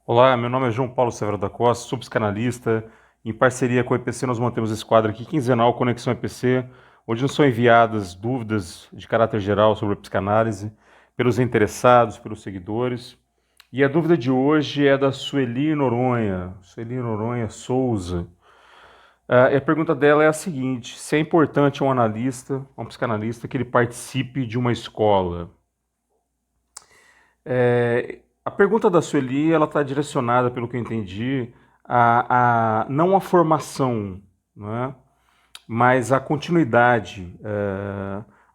Olá, meu nome é João Paulo Severo da Costa, sou psicanalista. Em parceria com a EPC, nós mantemos esse quadro aqui quinzenal Conexão EPC, onde nos são enviadas dúvidas de caráter geral sobre a psicanálise pelos interessados, pelos seguidores. E a dúvida de hoje é da Sueli Noronha Souza. A pergunta dela é a seguinte: se é importante um analista, um psicanalista, que ele participe de uma escola? A pergunta da Sueli, ela está direcionada, pelo que eu entendi, a não a formação, né, mas a continuidade,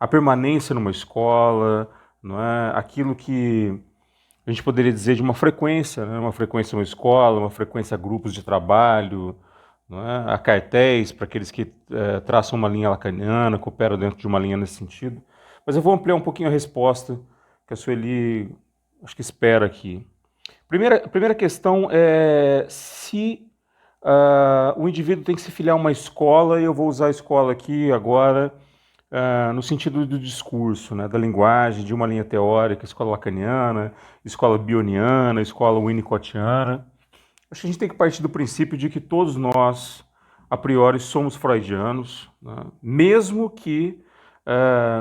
a permanência numa escola, não é? Aquilo que a gente poderia dizer de uma frequência, né, uma frequência numa escola, uma frequência a grupos de trabalho, não é? A cartéis para aqueles que traçam uma linha lacaniana, cooperam dentro de uma linha nesse sentido. Mas eu vou ampliar um pouquinho a resposta que a Sueli acho que espera aqui. Primeira questão é se o indivíduo tem que se filiar a uma escola, e eu vou usar a escola aqui agora no sentido do discurso, né, da linguagem, de uma linha teórica, escola lacaniana, escola bioniana, escola winnicottiana. Acho que a gente tem que partir do princípio de que todos nós, a priori, somos freudianos, né, mesmo que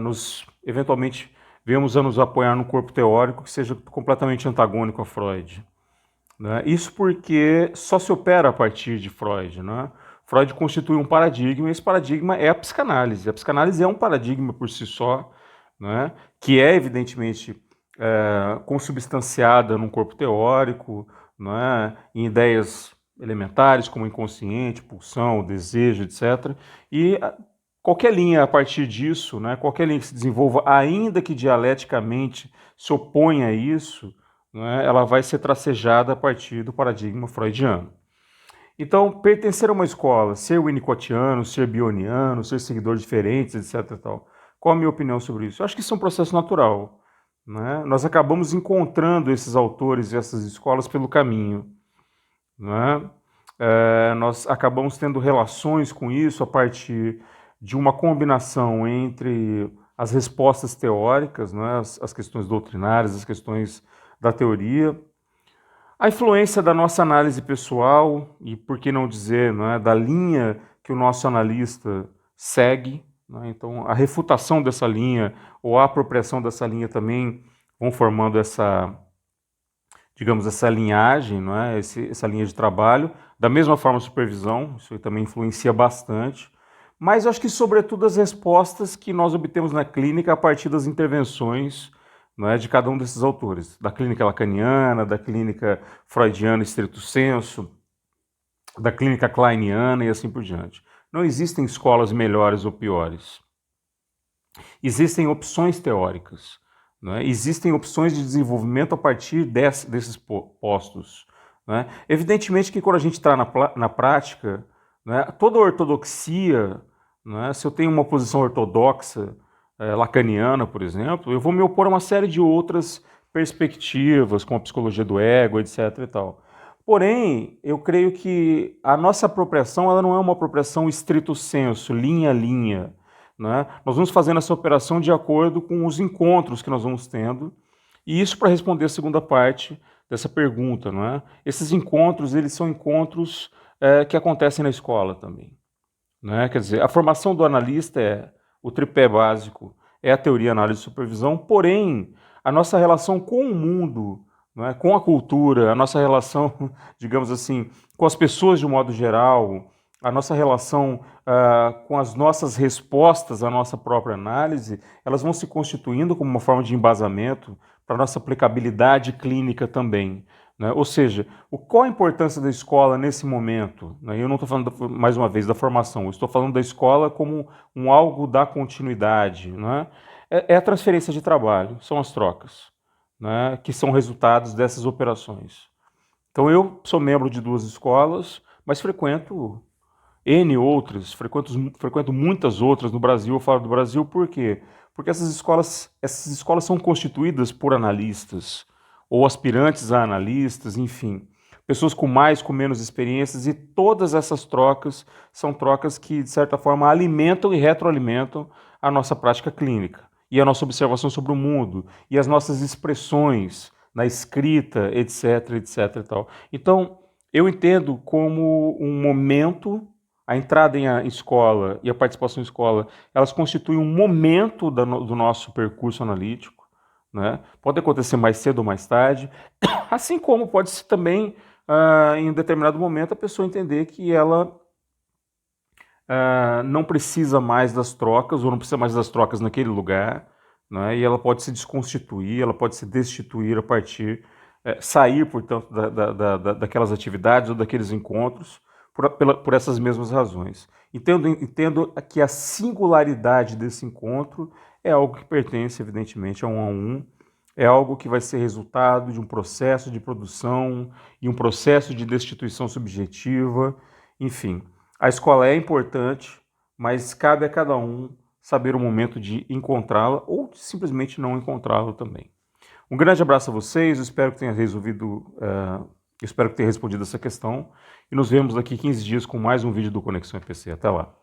nos eventualmente venhamos a nos apoiar num corpo teórico que seja completamente antagônico a Freud. Né? Isso porque só se opera a partir de Freud. Né? Freud constitui um paradigma, e esse paradigma é a psicanálise. A psicanálise é um paradigma por si só, né? Que é evidentemente consubstanciada num corpo teórico, né? Em ideias elementares como inconsciente, pulsão, desejo, etc. E qualquer linha a partir disso, né? Qualquer linha que se desenvolva, ainda que dialeticamente se oponha a isso, né, ela vai ser tracejada a partir do paradigma freudiano. Então, pertencer a uma escola, ser winnicottiano, ser bioniano, ser seguidor de diferentes, etc. Tal. Qual a minha opinião sobre isso? Eu acho que isso é um processo natural. Né? Nós acabamos encontrando esses autores e essas escolas pelo caminho. Né? Nós acabamos tendo relações com isso a partir de uma combinação entre as respostas teóricas, né? As questões doutrinárias, as questões da teoria, a influência da nossa análise pessoal e, por que não dizer, não é, da linha que o nosso analista segue. Né? Então, a refutação dessa linha ou a apropriação dessa linha também vão formando essa, digamos, essa linhagem, não é? Essa linha de trabalho. Da mesma forma, a supervisão, isso também influencia bastante. Mas eu acho que, sobretudo, as respostas que nós obtemos na clínica a partir das intervenções, não é, de cada um desses autores, da clínica lacaniana, da clínica freudiana estricto sensu, da clínica kleiniana e assim por diante. Não existem escolas melhores ou piores. Existem opções teóricas, né? Existem opções de desenvolvimento a partir desses postos. Né? Evidentemente que quando a gente está na prática, né, toda ortodoxia, né, se eu tenho uma posição ortodoxa lacaniana, por exemplo, eu vou me opor a uma série de outras perspectivas, como a psicologia do ego, etc. e tal. Porém, eu creio que a nossa apropriação ela não é uma apropriação estrito sensu, linha a linha. Né? Nós vamos fazendo essa operação de acordo com os encontros que nós vamos tendo, e isso para responder a segunda parte dessa pergunta. Não é? Esses encontros, eles são encontros que acontecem na escola também. Né? Quer dizer, a formação do analista é o tripé básico, é a teoria, análise e supervisão, porém, a nossa relação com o mundo, não é? Com a cultura, a nossa relação, digamos assim, com as pessoas de um modo geral, a nossa relação com as nossas respostas à nossa própria análise, elas vão se constituindo como uma forma de embasamento para a nossa aplicabilidade clínica também. Né? Ou seja, qual a importância da escola nesse momento? Né? Eu não estou falando, mais uma vez, da formação, eu estou falando da escola como um algo da continuidade. Né? É a transferência de trabalho, são as trocas, né? Que são resultados dessas operações. Então eu sou membro de duas escolas, mas frequento N outras, frequento muitas outras no Brasil ou fora do Brasil, por quê? Porque essas escolas são constituídas por analistas, ou aspirantes a analistas, enfim, pessoas com mais, com menos experiências, e todas essas trocas são trocas que, de certa forma, alimentam e retroalimentam a nossa prática clínica, e a nossa observação sobre o mundo, e as nossas expressões, na escrita, etc, etc e tal. Então, eu entendo como um momento, a entrada em escola e a participação em escola, elas constituem um momento do nosso percurso analítico, né? Pode acontecer mais cedo ou mais tarde, assim como pode ser também, em um determinado momento, a pessoa entender que ela não precisa mais das trocas, ou não precisa mais das trocas naquele lugar, né? E ela pode se desconstituir, ela pode se destituir a partir, sair, portanto, daquelas atividades ou daqueles encontros, por essas mesmas razões. Entendo que a singularidade desse encontro é algo que pertence, evidentemente, a um, é algo que vai ser resultado de um processo de produção e um processo de destituição subjetiva, enfim. A escola é importante, mas cabe a cada um saber o momento de encontrá-la ou de simplesmente não encontrá-la também. Um grande abraço a vocês, espero que tenha respondido essa questão e nos vemos daqui 15 dias com mais um vídeo do Conexão EPC. Até lá.